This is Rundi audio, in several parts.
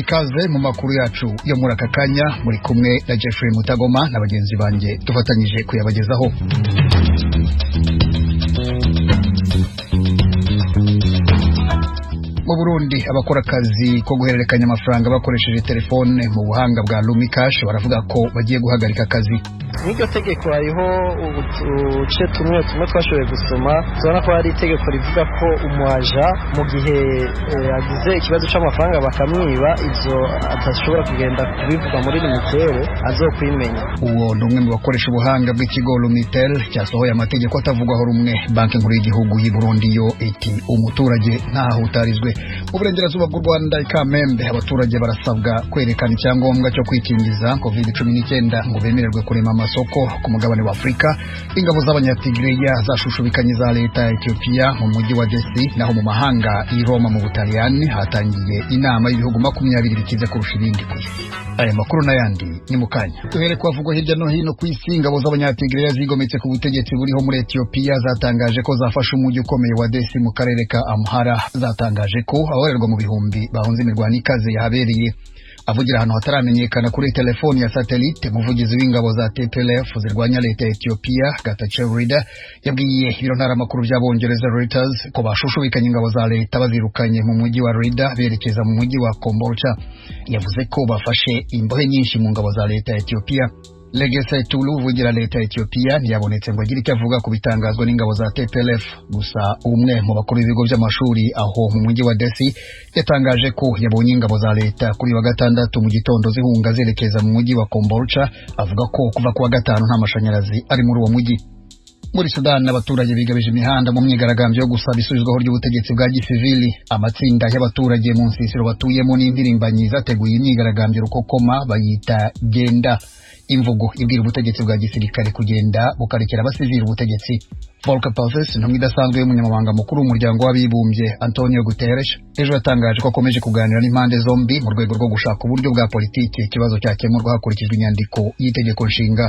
ikaze mu makuru yacu yo muri aka kanya muri kumwe na Jeffrey Mutagoma na bagenzi banjye dufatanyije kuyabagezaho. Mu Burundi abakora akazi ko guhererekanya amafaranga bakoresheje telefone mu buhanga bwa Lumikash baravuga ko bagiye guhagarika akazi. N'iryo tegeko hariho uduce tumwe twashoboye gusoma tubona ko hari itegeko rivuga ko umwaja mu gihe agize ikibazo c'amafaranga bakamwiba ivyo atashobora kugenda kubivuga muri limitere azokwimenya. Uwo numwe mu bakoresha ubuhanga bw'ikigo Lumitel cyasohoye amategeko atavugwaho rumwe. Banki nkuru y'igihugu y'u Burundi yo iti umuturage ntaho utarizwe. Mu burengerazuba bw'u Rwanda Kamembe abaturage barasabwa kwerekana icyangombwa cyo kwikingiza COVID-19 ngo bemererwe kurema amasoko ku mugabane wa Afrika. Ingabo z'abanyatigreya zashushubikanye za leta ya Ethiopia mu mujyi wa Desi, naho mu mahanga i Roma mu Butaliyani hatangiye inama y'ibihugu 20 bikize kurusha ibindi ku isi. Aya makuru n'ayandi ni mukanya. Duhere kwavugwa hirya no hino ku isi. Ingabo z'abanyatigreya zigometse ku butegetsi buriho muri Ethiopia zatangaje ko zafashe umujyi ukomeye wa Desi mu karere ka Amhara. Zatangaje ko abarerwa mu bihumbi bahunze imirwano ikaze yahabereye. Avugira ahantu hataramenyekana kuri telefoni ya satellite, umuvugizi w'ingabo za TPLF zirwanya leta ya Ethiopia Getachew Reda yabwiye ibiro ntaramakuru by'abongereza Reuters ko bashushubikanye ingabo za leta bazirukanye mu mujyi wa Reda berekeza mu mujyi wa Kombolcha. Yavuze ko bafashe imbohe nyinshi mu ngabo za leta ya Ethiopia. Legese Tulu uvugira leta ya Ethiopia ntiyabonetse ngo agire icyo avuga ku bitangazwa n'ingabo za TPLF. Gusa umwe mu bakuru b'ibigo by'amashuri aho mu mujyi wa Desi yatangaje ko yabonye ingabo za leta kuri wa gatandatu mu gitondo zihunga zerekeza mu mujyi wa Kombolcha. Avuga ko kuva ku wa gatanu nta mashanyarazi ari muri uwo mujyi. Muri Sudan abaturage bigabije imihanda mu myigaragambyo yo gusaba isubizwaho ry'ubutegetsi bwa gisivili. Amatsinda y'abaturage mu nsisiro batuyemo n'impirimbanyi zateguye imyigaragambyo rukokoma bayita genda, imvugo ibwira ubutegetsi bwa gisirikare kugenda bukarekera abasivili ubutegetsi. Volker Perthes, intumwa idasanzwe y'umunyamabanga mukuru w'umuryango w'abibumbye Antonio Guterres, ejo yatangaje ko akomeje kuganira n'impande zombi mu rwego rwo gushaka uburyo bwa politiki ikibazo cyakemurwa hakurikijwe inyandiko y'itegeko nshinga.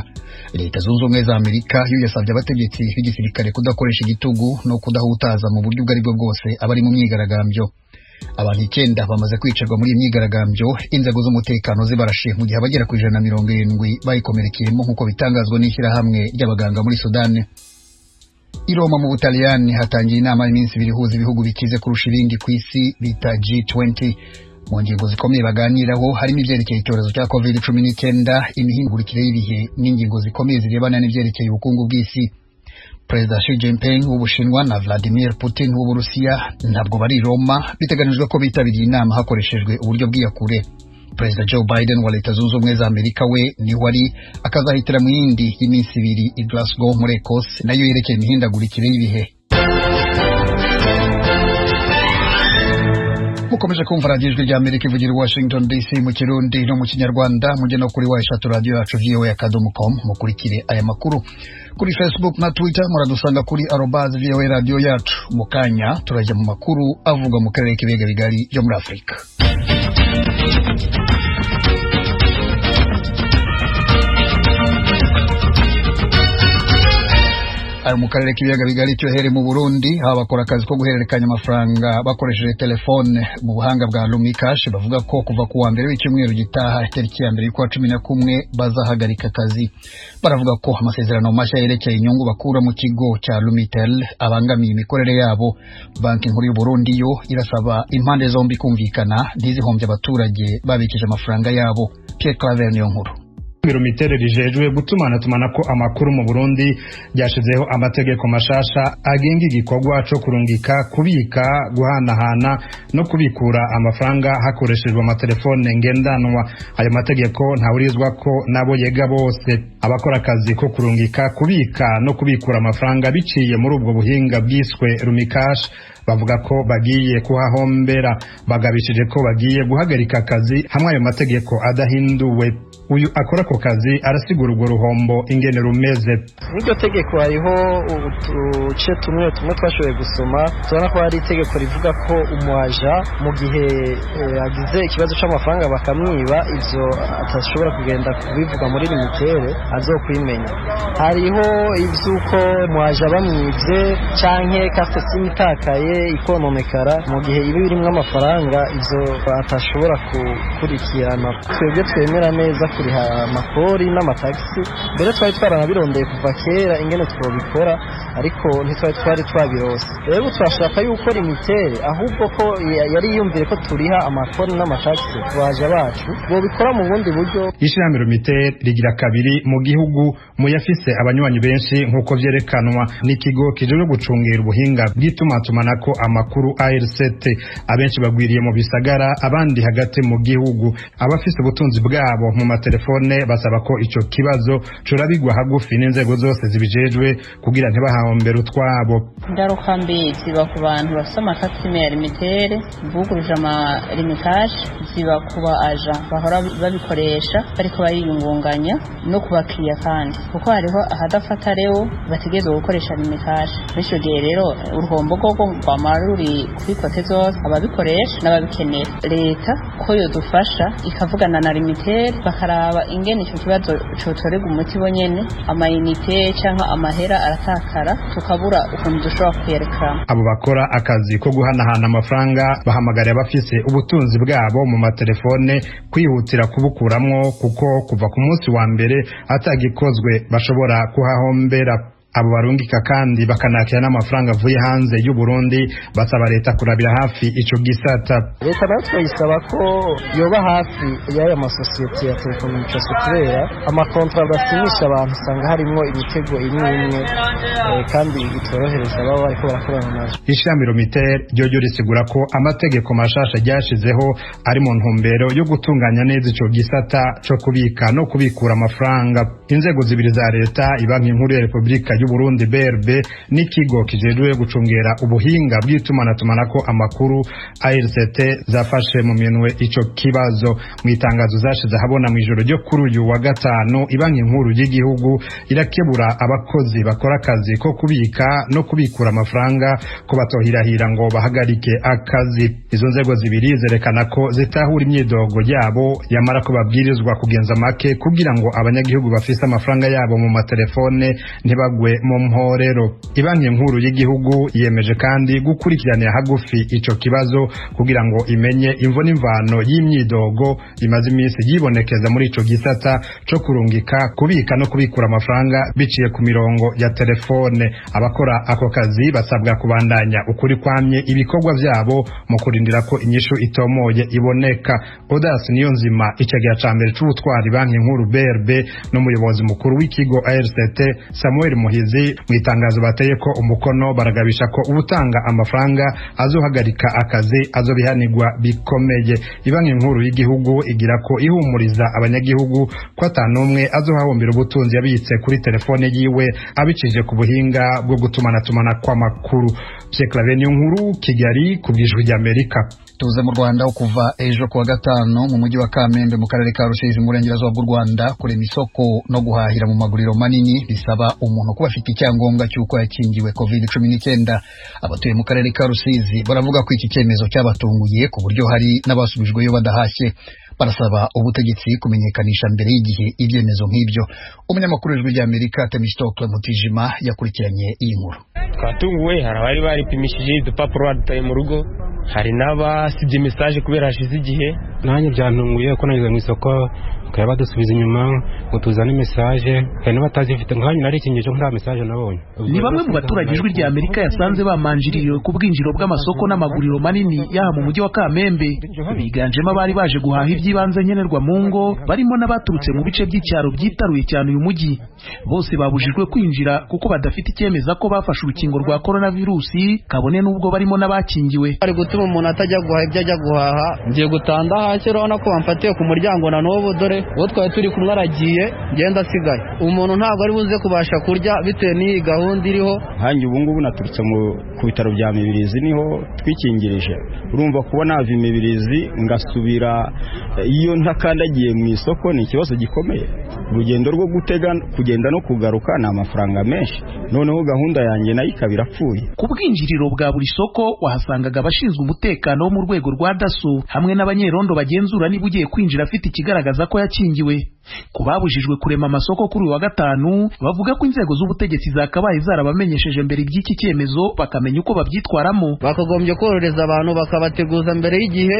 Leta zunze ubumwe za Amerika yo yasabye abategetsi b'igisirikare kudakoresha igitugu no kudahutaza mu buryo ubwo aribwo bwose abari mu myigaragambyo. Abantu 9 bamaze kwicirwa muri imyigaragambyo, inzego z'umutekano zibarashe mu gihe abagera ku 170 bayikomerekeyemo nk'uko bitangazwa n'ishyirahamwe ry'abaganga muri Sudan. I Roma mu Butaliyani hatangiye inama y'iminsi 2 ihuza ibihugu bikize kurusha ibindi ku isi bita G20. Mu ngingo zikomeye baganiraho harimo ibyerekeye icyorezo cya COVID-19, imihindagurikire y'ibihe n'ingingo zikomeye zirebana n'ibyerekeye ubukungu bw'isi. Perezida Xi Jinping w'Ubushinwa na Vladimir Putin w'Uburusiya ntabwo bari i Roma. Biteganijwe ko bitabiriye inama hakoreshejwe uburyo bw'iyakure. Perezida Joe Biden wa Leta Zunze Ubumwe za Amerika we ni wari akazahitira mu yindi y'iminsi 2 i Glasgow muri Ecosse, nayo yerekeye imihindagurikire y'ibihe. Mukomeje kumva radio ry'Amerika ivugira Washington DC mu Kirundi no mu Kinyarwanda. Mujye no kuri wayishatu radio yacu voa.com mukurikire aya makuru. Kuri Facebook na Twitter muradusanga kuri @voa radio yacu. Mukanya turajya mu makuru avuga mu karere k'ibiyaga bigari byo muri Afrika. Ari mu karere k'ibiyaga bigari cyohere mu Burundi abakora akazi ko guhererekanya amafaranga bakoresheje telefone mu buhanga bwa Lumikash bavuga ko kuva ku wa mbere w'icyumweru gitaha tariki ya 11 bazahagarika akazi. Baravuga ko amasezerano mashya yerekeye inyungu bakura mu kigo cya Lumitel abangamiye imikorere yabo. Banki nkuru y'u Burundi yo irasaba impande zombi kumvikana ntizihombye abaturage babikije amafaranga yabo. Pierre Claver niyo nkuru. Lumitel rijejwe gutumana ko amakuru mu Burundi byashizeho amategeko mashasha agenga igikorwa cyo kurungika, kubika, guhanahana no kubikura amafaranga hakoreshejwe amatelefone ngendanwa. Ayo mategeko ntawurizwa ko nabo yega bose. Abakora akazi ko kurungika, kubika no kubikura amafaranga biciye muri ubwo buhinga bwiswe Lumikash bavuga ko bagiye kuhahombera. Bagabishije ko bagiye guhagarika akazi hamwe ayo mategeko adahinduwe. Uyu akora ko kazi arasigura urwo ruhombo ingene rumeze. N'iryo tegeko hariho uduce tumwe twashoboye gusoma tubona ko hari itegeko rivuga ko umwaja mu gihe agize ikibazo c'amafaranga bakamwiba ivyo atashobora kugenda kubivuga muri limitere azokwimenya. Hariho ivyuko umwaja bamwivye canke carte SIM itakaye ibaye ikononekara mu gihe iba birimo amafaranga izo atashobora gukurikirana. Twebwe twemera neza kuriha amakori n'amatagisi, mbere twari twaranabirondeye kuva kera ingene twobikora, ariko ntitwari twabirose. Rero twashaka yuko limitere ahubwo ko yari yumvire ko turiha amakori n'amatagisi baje bacu bobikora mu bundi buryo. Ishirahamwe limitere rigira kabiri mu gihugu mu yafise abanywanyi benshi nk'uko vyerekanwa n'ikigo kijejwe gucungera ubuhinga bw'itumatumanako amakuru ARCT. Abenshi bagwiriye mu bisagara, abandi hagati mu gihugu. Abafise ubutunzi bwabo mu matelefone basaba ko ico kibazo corabigwa hagufi n'inzego zose zibijejwe kugira ntibahahombere utwabo. Ingaruka mbi ziba ku bantu bafise amakasime ya limitere, buguruje amalimitaje, ziba kuba aja bahora babikoresha bariko bariyungunganya, no kubakiriya kandi kuko hariho ahadafata rero bategerezwa gukoresha limitaje. Bityo rero uruhombo rwo rwamara ruri kuri kote zose, ababikoresha n'ababikenera. Leta ko yodufasha ikavugana na limitere bakaraba ingene ico kibazo cotorega umuti bonyene, amayinite canke amahera aratakara tukabura ukuntu dushobora kwerekana. Abo bakora akazi ko guhanahana amafaranga bahamagara abafise ubutunzi bwabo mu matelefone kwihutira kubukuramwo, kuko kuva ku munsi wa mbere atagikozwe bashobora kuhahombera. Abo barungika kandi bakanakira n'amafaranga avuye hanze y'u Burundi, basaba leta kurabira hafi ico gisata. Leta nayo twayisaba ko yoba hafi y'aya masosiyete ya telekomunikasiyo, kubera amakontra basinyisha abantu usanga harimo imitego imwe kandi bitorohereza ababa bariko barakorana nazo. Ishirahamwe limitere ryo risigura ko amategeko mashasha ryashizeho ari mu ntumbero yo gutunganya neza ico gisata co kubika no kubikura amafaranga. Inzego zibiri za leta, Ibanki Nkuru ya Repubulika y'u Burundi BRB n'ikigo kijejwe gucungera ubuhinga bw'itumatumanako amakuru ARCT zafashe mu minwe ico kibazo. Mu itangazo zashize habona mu ijoro ryo kuri uyu wa gatanu, Ibanki Nkuru y'igihugu irakebura abakozi bakora akazi ko kubika no kubikura amafaranga ko batohirahira ngo bahagarike akazi. Izo nzego zibiri zerekana ko zitahura imyidogo yabo, yamara ko babwirizwa kugenza make kugira ngo abanyagihugu bafise amafaranga yabo mu matelefone ntibagwe mu mporero. Ibanki Nkuru y'igihugu yemeje kandi gukurikiranira hagufi ico kibazo kugira ngo imenye imvo n'imvano y'imyidogo imaze iminsi yibonekeza muri ico gisata co kurungika, kubika no kubikura amafaranga biciye ku mirongo ya telefone. Abakora ako kazi basabwa kubandanya ukuri kwamye ibikorwa vyabo mu kurindira ko inyishu itomoye iboneka. Odas Niyonzima, icegera ca mbere c'ubutwari Banki Nkuru BRB n'umuyobozi mukuru w'ikigo ARCT Samuel Muhizi, mu itangazo bateye ko umukono baragabisha ko ubutanga amafaranga azohagarika akazi azobihanirwa bikomeye. Ibanki Nkuru y'igihugu igira ko ihumuriza abanyagihugu ko atanumwe azohahombera ubutunzi yabitse kuri telefone yiwe abicije ku buhinga bwo gutumana kw'amakuru. Claver Nkuru, Kigali, kubw'ijwi ry'Amerika. Tuze mu Rwanda kuva ejo kuwa gatanu mu mujyi wa Kamembe mu karere ka Rusizi mu burengerazuba bw'u Rwanda, kurema isoko no guhahira mu maguriro manini bisaba umuntu kuba afite icyangombwa cy'uko yakingiwe COVID-19. Abatuye mu karere ka Rusizi baravuga ko iki cyemezo cyabatunguye ku buryo hari n'abasubijweyo badahashye. Barasaba ubutegetsi kumenyekanisha mbere y'igihe ibyemezo nk'ibyo. Umunyamakuru w'ijwi ry'Amerika Temistokle Mutijima yakurikiranye iyi nkuru. Twatunguwe, hari abari baripimishije udupapuro badutaye mu rugo, hari n'abasibye message kubera hashize igihe. Nanjye byantunguye ko nageze mu isoko kaya badusubiza inyuma ngo tuzane message, kandi batazifite nk'aho nari ikingeje nta message nabonye. Ni bamwe mu baturage ijwi ry'Amerika yasanze bamanjiriye ku bwinjiro bw'amasoko n'amaguriro manini yaha mu mujyi wa Kamembe, biganjemo abari baje guhaha iby'ibanze nkenerwa mu ngo, barimo n'abaturutse mu bice by'icyaro byitaruye cyane uyu mujyi. Bose babujijwe kwinjira kuko badafite icyemeza ko bafashe urukingo rwa coronavirusi, kabone n'ubwo barimo n'abakingiwe. Ari gutuma umuntu atajya guhaha ibyo ajya guhaha. Ngiye gutanda hake, urabona ko bamfatiye ku muryango na n'ubu, dore uwo twari turi kumwe aragiye, ngenda asigaye. Umuntu ntabwo ari buze kubasha kurya bitewe n'iyi gahunda iriho. Hanjye ubu ngubu naturutse ku bitaro bya Mibirizi, niho twikingirije. Urumva kuba nava Mibirizi ngasubira iyo ntakandagiye mu isoko ni ikibazo gikomeye. Urugendo rwo gutega kugenda no kugaruka ni amafaranga menshi, noneho gahunda yanjye nayo ikaba irapfuye. Ku bwinjiriro bwa buri soko wahasangaga abashinzwe umutekano wo mu rwego rwa daso hamwe n'abanyerondo bagenzura niba ugiye kwinjira afite ikigaragaza ko yakingiwe. Kubabujijwe kurema amasoko kuri uyu wa gatanu bavuga ko inzego z'ubutegetsi zakabaye zarabamenyesheje mbere iby'iki cyemezo bakamenya uko babyitwaramo. Bakagombye korohereza abantu bakabateguza mbere y'igihe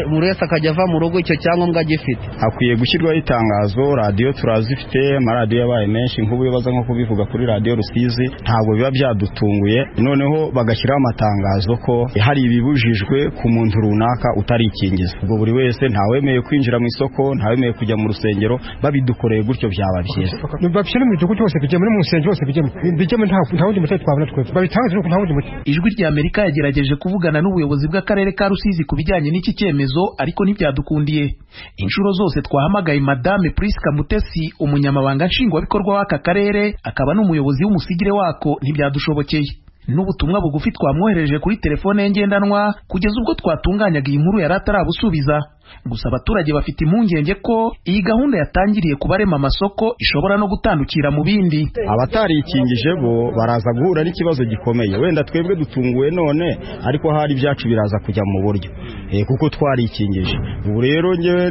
buri wese akajya ava mu rugo icyo cyangombwa gifite. Hakwiye gushyirwaho itangazo, radiyo turazifite, amaradiyo yabaye menshi nk'ubu baza nko kubivuga kuri radiyo Rusizi ntabwo biba byadutunguye, noneho bagashyiraho amatangazo ko hari ibibujijwe ku muntu runaka utarikingiza. Ubwo buri wese ntawemeye kwinjira mu isoko, ntawemeye kujya mu rusengero, babidukoreye gutyo byaba byiza. Babishyira mu gihugu cyose bijyemo, no mu rusengero hose bijyemo, nta wundi muti twabona twese babitangaje, nta wundi muti. Ijwi ry'Amerika yagerageje kuvugana n'ubuyobozi bw'akarere ka Rusizi ku bijyanye n'iki cyemezo ariko ntibyadukundiye. Inshuro zose twahamagaye Madame Priska Mutesi, umunyamabanga nshingwabikorwa w'aka karere akaba n'umuyobozi w'umusigire wako, ntibyadushobokeye. N'ubutumwa bugufi twamwohereje kuri telefone ye ngendanwa kugeza ubwo twatunganyaga iyi nkuru yari atarabusubiza. Gusa abaturage bafite impungenge ko iyi gahunda yatangiriye kubarema amasoko ishobora no gutandukira mu bindi. Abatarikingije bo baraza guhura n'ikibazo gikomeye. Wenda twebwe dutunguwe none, ariko hari ibyacu biraza kujya mu buryo kuko twarikingije. Ubu rero ngewe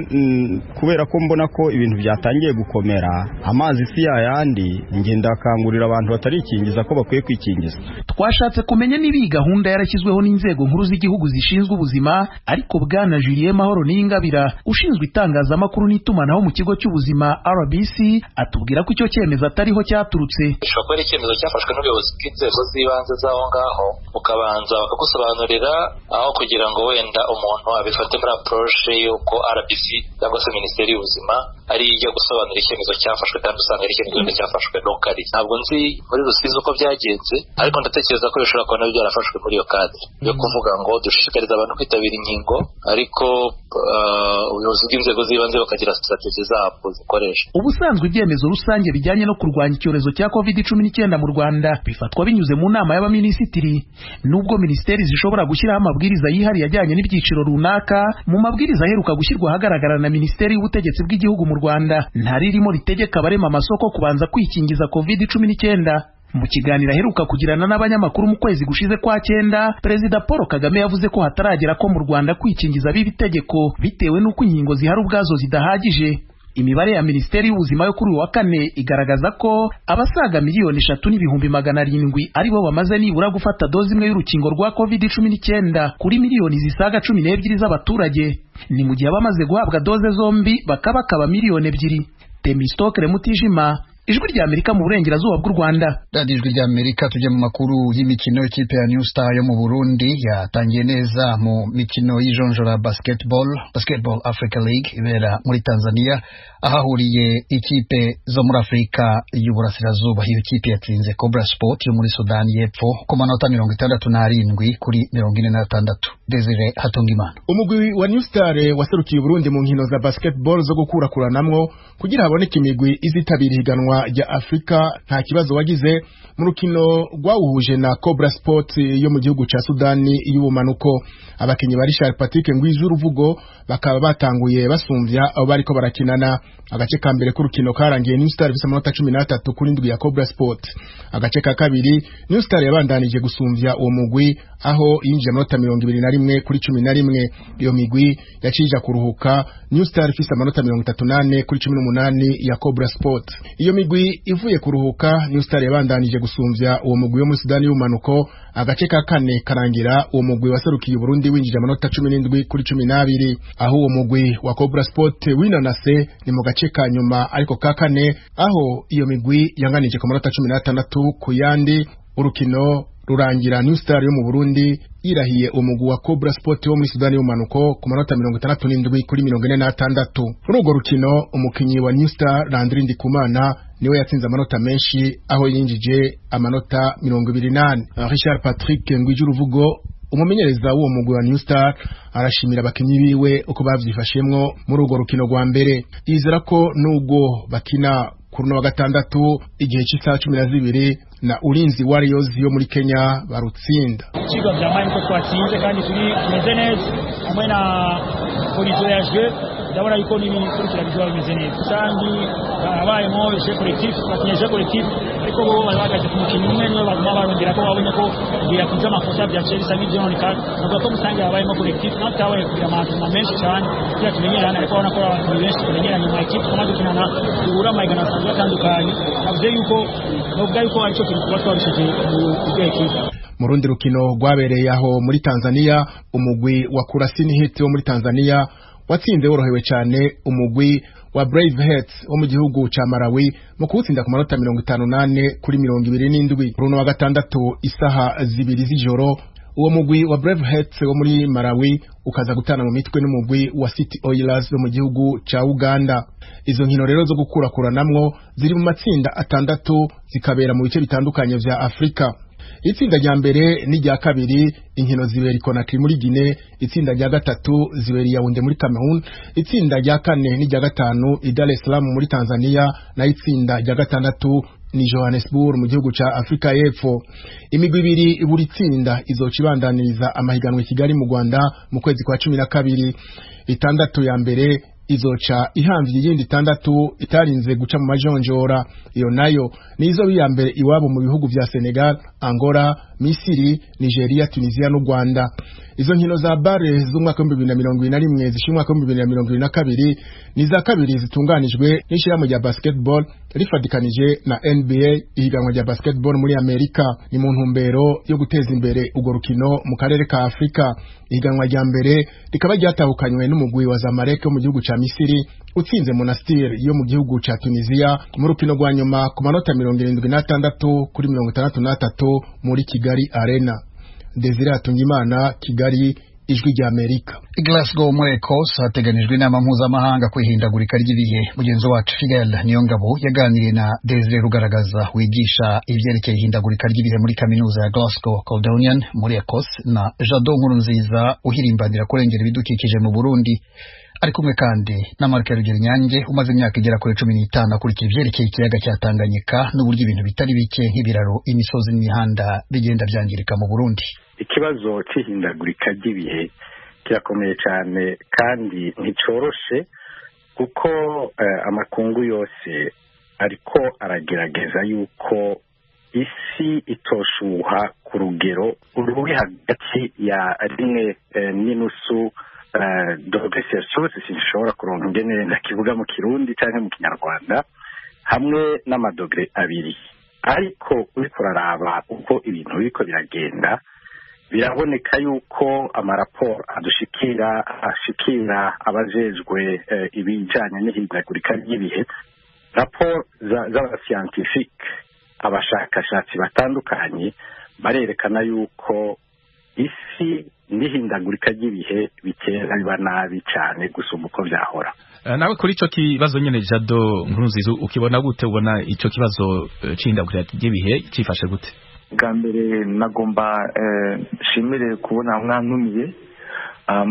kubera ko mbona ko ibintu byatangiye gukomera, amazi si yayandi, ngenda akangurira abantu batarikingiza ko bakwiye kwikingiza. Twashatse kumenya niba iyi gahunda yarashyizweho n'inzego nkuru z'igihugu zishinzwe ubuzima, ariko Bwana Julien Mahoro Ngabira ushinzwe itangazamakuru n'itumanaho mu kigo cy'ubuzima RBC atubwira ko icyo cyemezo atariho cyaturutse. Ishobora kuba ari icyemezo cyafashwe n'ubuyobozi bw'inzego z'ibanze z'aho ngaho, ukabanza bakagusobanurira aho kugira ngo wenda umuntu abifate muri approche y'uko RBC cyangwa se Minisiteri y'Ubuzima ari ijya gusobanura icyemezo cyafashwe, kandi usanga ari icyemezo cyafashwe locally. Ntabwo nzi muri Rusizi uko byagenze, ariko ndatekereza ko bishobora kuba nabyo byarafashwe muri iyo cadre yo kuvuga ngo dushishikariza abantu kwitabira inkingo, ariko ubuyobozi bw'inzego z'ibanze bakagira strategy zabo zikoresha. Ubusanzwe ibyemezo rusange bijyanye no kurwanya icyorezo cya COVID-19 mu Rwanda bifatwa binyuze mu nama y'abaminisitiri. Nubwo minisiteri zishobora gushyiraho amabwiriza yihariye ajyanye n'ibyiciro runaka, mu mabwiriza aheruka gushyirwa ahagaragara na Minisiteri y'Ubutegetsi bw'Igihugu mu Rwanda ntaririmo ritegeka abarema amasoko kubanza kwikingiza COVID-19. Mu kiganiro aheruka kugirana n'abanyamakuru mu kwezi gushize kwa cyenda, Perezida Paul Kagame yavuze ko hataragera ko mu Rwanda kwikingiza biba itegeko bitewe n'uko inkingo zihari ubwazo zidahagije. Imibare ya Minisiteri y'Ubuzima yo kuri uyu wa kane igaragaza ko abasaga 3,700,000 aribo bamaze nibura gufata dozi imwe y'urukingo rwa COVID-19 kuri miliyoni zisaga 12 z'abaturage. Ni mu gihe abamaze guhabwa doze zombi bakaba miliyoni 2. Temistokere Mutijima, Ijwi ry'Amerika mu burengerazuba bw'u Rwanda. Radio Ijwi ry'Amerika tujye mu makuru y'imikino y'ikipe ya New Star yo mu Burundi yatangiye neza mu mikino y'ijonjora Basketball Africa League ibera muri Tanzania, ahahuriye ikipe zo muri Afrika y'Uburasirazuba. Iyo kipe yatsinze Cobra Sport yo muri Sudan y'Epfo ku manota 67 kuri 46. Desire Hatungimana. Umugwi wa New Star waserukiye Burundi mu nkino za basketball zo gukurakuranamwo kugira haboneke imigwi izitabira higanwa rya Afrika nta kibazo wagize mu rukino rwawuhuje na Cobra Sport yo mu gihugu ca Sudani y'ubumanuko. Abakinyi bari Charles Patrick Ngwizu Ruvugo bakaba batanguye basumvya abo bariko barakinana. Agace ka mbere k'urukino karangiye New Star bisa amanota 13 kuri 7 ya Cobra Sport. Agace ka kabiri New Star yabandanije gusumvya uwo mugwi aho yinjiye amanota 21 kuri 11. Iyo migwi yacija kuruhuka, New Star ifise amanota 38 kuri 18 ya Cobra Sport. Iyo migwi ivuye kuruhuka, New Star yabandanije gusumvya uwo mugwi wo muri Sudani y'umanuko. Agace ka kane karangira uwo mugwi waserukiye Burundi winjije amanota 17 kuri 12, aho uwo mugwi wa Cobra Sport winanase ni mu gace ka nyuma ariko ka kane aho iyo migwi yanganije ku manota 16 ku yandi. Urukino rurangira New Star yo mu Burundi irahiye umugwi wa Cobra Sport wo muri Sudani y'umanuko ku manota 67 kuri 46. Muri urwo rukino umukinyi wa New Star Landry Ndikumana niwe yatsinze amanota menshi aho yinjije amanota 28. Richard Patrick Ngwizu Ruvugo umumenyereza w'uwo mugwi wa New Star arashimira abakinyi biwe uko bavyifashemwo muri urwo rukino rwa mbere. Yizera ko nubwo bakina kuri wa gatandatu igihe cy'isaha 12 na Ulinzi Warriors yo muri Kenya barutsinda. Ikigo byamaye ko twatsinze kandi turi meze neza hamwe na polizo ya jeu ndabona yuko n'ibikurikira bizoba bimeze neza kandi abayemo je collectif bakinyesha collectif ariko bo bahagaze ku mukino umwe niwe baguma barongera ko babonye ko ngira kuja amakosa bya Chelsea n'ibyoneka nubwo ko musangiye abayemo collectif natabaye kugira amatuma menshi cyane kugira tumenyerane ariko ubona ko abantu benshi tumenyeranye mu equipe tumaze gukinana duhura amahigano asanzwe atandukanye navuze yuko nubwo yuko aricyo kintu kuba twabishije mu equipe. Mu rundi rukino rwabereye aho muri Tanzania umugwi wa Kurasini Hit wo muri Tanzania watsinze worohewe cyane umugwi wa Brave Hearts wo mu gihugu ca Malawi mu kuwutsinda ku manota 58 kuri 27. Runo wa gatandatu isaha 2 z'ijoro uwo mugwi wa Brave Hearts wo muri Malawi ukaza gutana mu mitwe n'umugwi wa City Oilers wo mu gihugu ca Uganda. Izo nkino rero zo gukurakuranamwo ziri mu matsinda 6 zikabera mu bice bitandukanye vya Afrika. Itsinda rya mbere n'irya kabiri inkino zibera Conakry muri Guinea, itsinda rya gatatu zibera Yaounde muri Cameroon, itsinda rya kane n'irya gatanu i Dar es Salaam muri Tanzania, na itsinda rya gatandatu ni Johannesburg mu gihugu ca Afrika y'Epfo. Imigwi ibiri buri tsinda izocibandaniriza amahiganwa i Kigali mu Rwanda mu kwezi kwa 12. Itandatu ya mbere izoca ihamvye yindi itandatu itarinze guca mu majonjora. Iyo nayo nizo biya mbere iwabo mu bihugu vya Senegal, Angola, Misiri, Nigeria, Tunisia no Rwanda. Izo nkino za bare z'umwaka wa 2021 zishimwa wa 2022 ni za kabiri zitunganijwe n'ishirahamwe rya basketball rifadikanije na NBA ihiganwa rya basketball muri Amerika. Ni mu ntumbero yo guteza imbere ugo rukino mu karere ka Afrika. Ihiganwa rya mbere rikaba ryatahukanywe n'umugwi wa Zamalek mu gihugu ca Misiri utsinze Monastir yo mu gihugu ca Tunisia mu rukino rwa nyuma ku manota 76 kuri 63 muri Kigali Arena. Desire Atungimana, Kigali, Ijwi ry'Amerika. Glasgow muri Ecosse hateganijwe inama mpuzamahanga kwihindagurika ry'ibihe. Mugenzi wacu Fidel Niyongabo yaganiriye na Desire Rugaragaza wigisha ivyerekeye ihindagurika ry'ibihe muri kaminuza ya Glasgow Caledonian muri Ecosse na Jado Nkurunziza uhirimbanira kurengera ibidukikije mu Burundi. Ari kumwe kandi na Mark Rugerinyange umaze imyaka igera kuri 15 akurikira ivyerekeye ikiyaga cya Tanganyika n'uburyo ibintu bitari bike nk'ibiraro, imisozi n'imihanda bigenda byangirika mu Burundi. Ikibazo cy'ihindagurika ry'ibihe kirakomeye cyane kandi nticoroshe kuko amakungu yose ariko aragerageza yuko isi itoshuha ku rugero ruri hagati ya 1.5 dogere Celsius. Sinshobora kuronka ingene ndakivuga mu Kirundi cyangwa mu Kinyarwanda, hamwe n'amadogere 2. Ariko uriko uraraba uko ibintu biriko biragenda, biraboneka yuko amaraporo ashikira abajejwe ibijanye n'ihindagurika ry'ibihe, raporo z'abascientifique, abashakashatsi batandukanye barerekana yuko isi n'ihindagurika ry'ibihe bitera biba nabi cyane gusumba uko vyahora. Nawe kuri ico kibazo nyene Jado Nkurunziza ukibona gute? Ubona ico kibazo c'ihindagurika ry'ibihe cifashe gute? Bwa mbere nagomba nshimire kubona mwantumiye,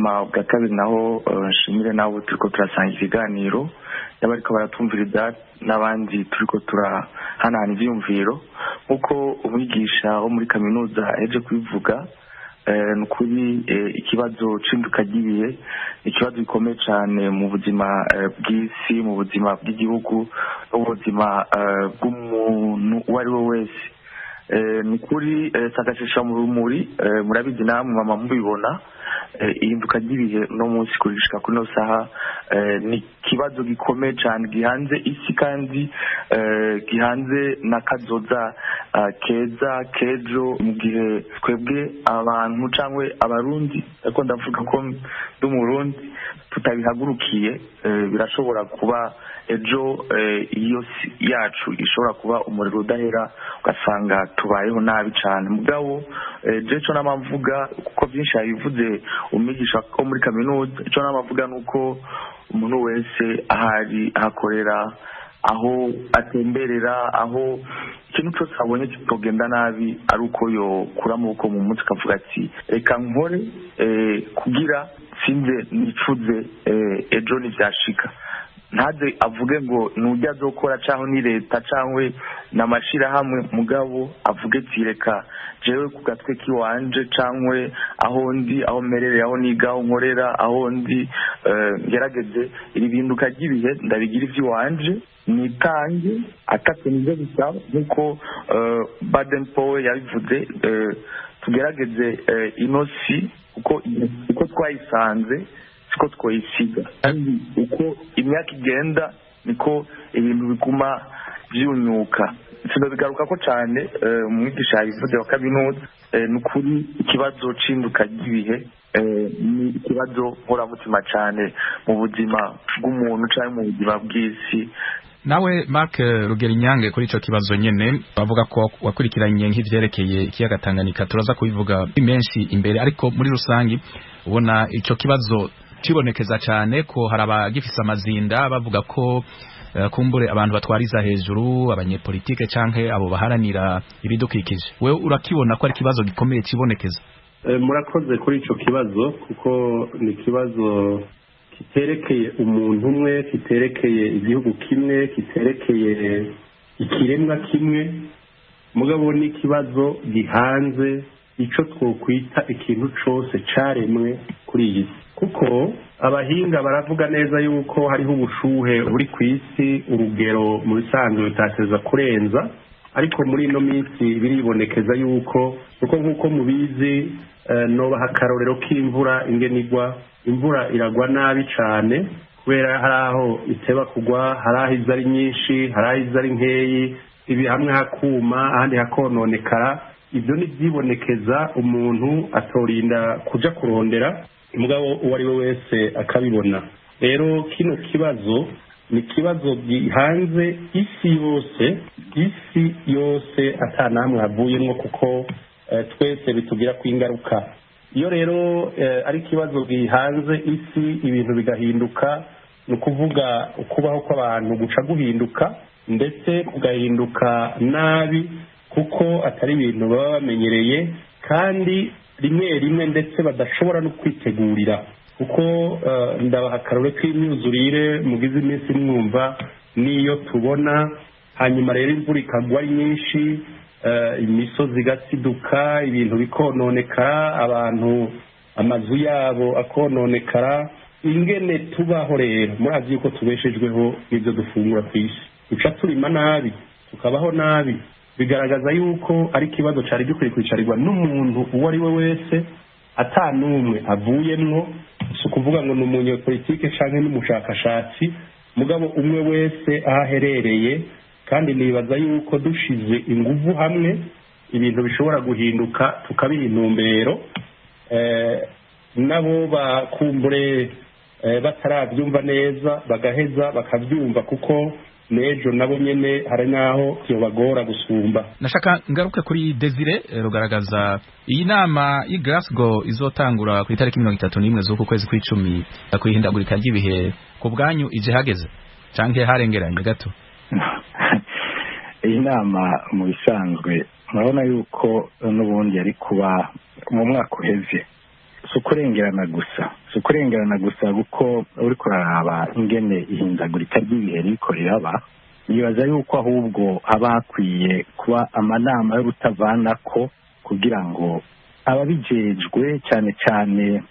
bwa kabiri naho nshimire nabo turiko turasanga ikiganiro y'abariko baratumviriza n'abandi turiko turahanana ivyumviro. Nkuko umwigisha wo muri kaminuza yaje kubivuga, nukuri ikibazo c'induka ry'ibihe ikibazo gikomeye cyane mu buzima bw'isi, mu buzima bw'igihugu, no buzima bw'umuntu uwo ari we wese. Nukuri sakashesha mu rumuri, murabizi namwe mama mubibona, ihinduka ry'ibihe no munsi kurishika kuri no saha ni kibazo gikomeye cyane gihanze isi kandi gihanze nakazoza keza kejo mu gihe twebwe abantu cyangwa abarundi, ariko ndavuga ko ndi umurundi, tutabihagurukiye birashobora kuba ejo iyo yacu ishobora kuba umuriro udahera ugasanga tubayeho nabi cyane. Mugabo jeco n'amavuga kuko byinshi yabivuze umwigisha ko muri kaminuza, ico n'amavuga nuko umuntu wese ahari ahakorera, aho atemberera, aho ikintu cyose abonye kitogenda nabi ari uko yo kura amaboko mu mutwe akavuga ati reka nkore kugira sinze nicuze ejo n'ivyashika. ntaze avuge ngo nujya azokora cyangwa ni leta cyangwa n'amashirahamwe mugabo avuge ati reka jewe ku gatwe kiwanje cyangwa aho ndi aho merere aho niga aho nkorera aho ndi gerageze iri binduka ry'ibihe ndabigira ivy'iwanje nitange atatu nizo bisaba nkuko Baden Powell yabivuze tugerageze inosi uko twayisanze siko twoyisiga kandi uko imyaka igenda niko ibintu biguma byunyuka sinabigaruka ko cyane umwigisha yabivuze wa kaminuza nukuri ikibazo c'induka ry'ibihe ni ikibazo nkoramutima cyane mu buzima bw'umuntu cyangwa mu buzima bw'isi. Nawe Mark Rugerinyange kuri ico kibazo nyene bavuga ko wakurikiranye nk'ivyerekeye ikiyaga Tanganyika turaza kubivuga menshi imbere ariko muri rusangi ubona ico kibazo kibonekeza cyane ko hari abagifisa amazinda bavuga ko kumbure abantu batwariza hejuru abanyepolitike canke abo baharanira ibidukikije wewe urakibona ko ari kibazo gikomeye kibonekeza? Murakoze kuri ico kibazo kuko ni kibazo kiterekeye umuntu umwe kiterekeye igihugu kimwe kiterekeye ikiremwa kimwe mugabo ni kibazo gihanze ico twokwita ikintu cose caremwe kuri iyi kuko abahinga baravuga neza yuko hariho ubushuhe buri ku isi urugero mu bisanzwe bitateza kurenza ariko muri ino minsi biribonekeza yuko kuko nk'uko mubizi nobaha akarorero k'imvura ingenigwa imvura iragwa nabi cyane kubera hari aho iteba kugwa hari aho iza ari nyinshi hari aho iza ari nkeyi ibi hamwe hakuma ahandi hakononekara ibyo ni byibonekeza umuntu atorinda kuja kurondera mugabo uwo ari we wese akabibona. Rero kino kibazo ni ikibazo gihanze isi yose atanamwe havuyemo kuko twese bitugira ku ingaruka. Iyo rero ari ikibazo gihanze isi ibintu bigahinduka ni ukuvuga ukubaho kw'abantu guca guhinduka ndetse kugahinduka nabi kuko atari ibintu baba bamenyereye kandi rimwe rimwe ndetse badashobora no kwitegurira kuko ndabaha akarore k'imyuzurire mugize iminsi mwumva niyo tubona hanyuma rero imvura ikagwa ari nyinshi imisozi igasiduka ibintu bikononekara abantu amazu yabo akononekara ingene tubaho rero murazi yuko tubeshejweho n'ibyo dufungura ku isi duca turima nabi tukabaho nabi bigaragaza yuko ari ikibazo cyari gikwiye kwicarirwa n'umuntu uwo ari we wese atanumwe avuyemwo si ukuvuga ngo ni umunyepolitike canke n'umushakashatsi mugabo umwe wese aho aherereye kandi nibaza yuko dushize inguvu hamwe ibintu bishobora guhinduka tukabiha intumbero nabo bakumbure batarabyumva neza bagaheza bakabyumva kuko nejo nabo nyene hari naho byobagora gusumba. Nashaka ngaruke kuri Desire rugaragaza iyi nama i Glasgow izotangura ku itariki 31 z'uku kwezi kw'icumi kwihindagurika ry'ibihe ku bwanyu ije hageze canke harengeranye gato? Iyi nama mu bisanzwe murabona yuko n'ubundi yari kuba mu mwaka uheze si ukurengerana gusa kuko uri kuraraba ingene ihindagurika ry'ibihe riko riraba nibaza yuko ahubwo haba hakwiye kuba amanama yo rutavanako kugira ngo ababijejwe cyane cyane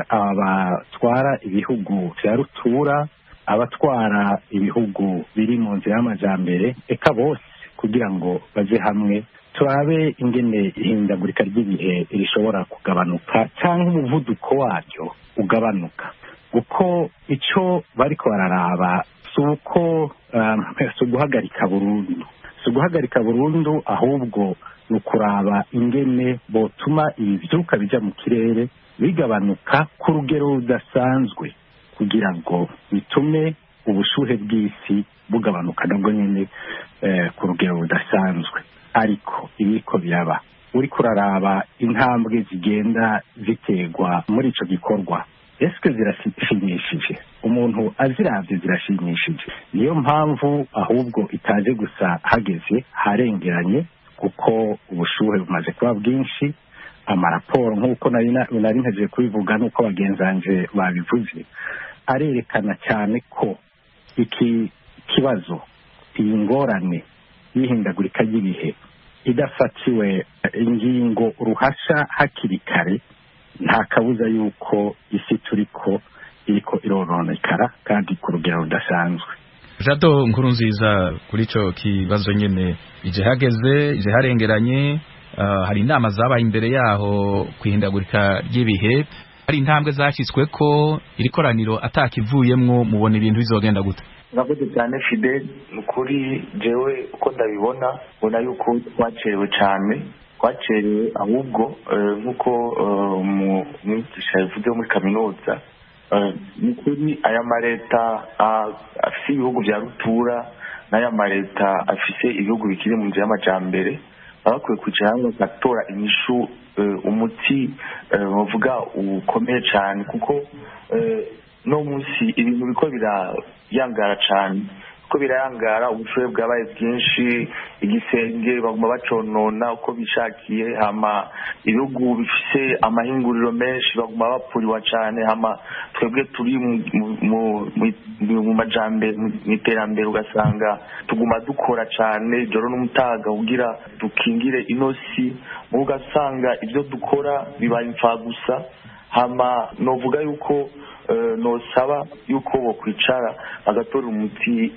abatwara ibihugu vya rutura abatwara ibihugu biri mu nzira y'amajambere eka bose kugira ngo baze hamwe turabe ingene ihindagurika ry'ibihe rishobora kugabanuka cyangwa umuvuduko waryo ugabanuka kuko icyo bariko bararaba si uguhagarika burundu ahubwo ni ukuraba ingene botuma ibivyuka bija mu kirere bigabanuka ku rugero rudasanzwe kugira ngo bitume ubushuhe bw'isi bugabanuka nabwo nyine ku rugero rudasanzwe. Ariko ibiko biraba uri kuraraba intambwe zigenda ziterwa muri ico gikorwa eske zirashimishije umuntu aziravye zirashimishije niyo mpamvu ahubwo itaje gusa hageze harengeranye kuko ubushuhe bumaze kuba bwinshi amaraporo nk'uko nari ntegereje kubivuga n'uko bagenzanje babivuze arerekana cyane ko iki kibazo iyi ngorane y'ihindagurika ry'ibihe idafatiwe ingingo ruhasha hakiri kare, nta kabuza yuko isi turiko iriko irononekara kandi ku rugero rudasanzwe. Jado Nkurunziza, kuri ico kibazo nyene ije hageze, ije harengeranye, hari inama zabaye imbere yaho kwihindagurika ry'ibihe, hari intambwe zacitswe ko iri koraniro atakivuyemwo, mubona ibintu bizogenda gute? Urakoze cyane Fidel, nukuri jewe uko ndabibona mbona yuko twacerewe cyane, twacerewe ahubwo nkuko umwigisha yavuze muri kaminuza, nukuri aya mareta afise ibihugu vya rutura n'aya mareta afise ibihugu bikiri mu nzira y'amajambere bakwiye kwicara hamwe bagatora inyishu, umuti bavuga ukomeye cyane, kuko no munsi ibintu biko birayangara cyane, uko birayangara ubushoye bwabaye bwinshi, igisenge baguma baconona uko bishakiye, hama ibihugu bifise amahinguriro menshi baguma bapfuriwa cyane, hama twebwe turi mu majambere mu iterambere ugasanga tuguma dukora cyane joro n'umutaga kugira dukingire inosi, ugasanga ibyo dukora bibaye impfa gusa. Hama novuga yuko nosaba yuko bo kwicara bagatora umuti